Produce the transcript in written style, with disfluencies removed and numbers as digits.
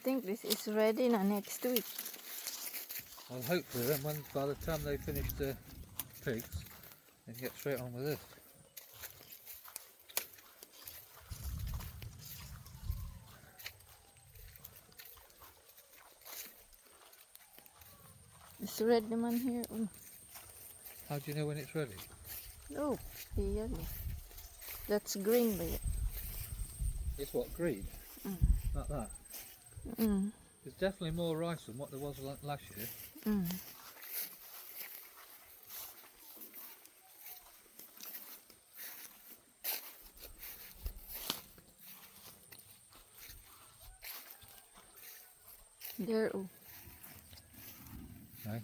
think this is ready now next week. Well, hopefully then, by the time they finish the pigs, they can get straight on with this. This red one here. Oh, How do you know when it's ready? oh, the yellow. That's green, but It's what, green? Like that? mm, There's definitely more rice than what there was last year. mm. There, oh. Okay.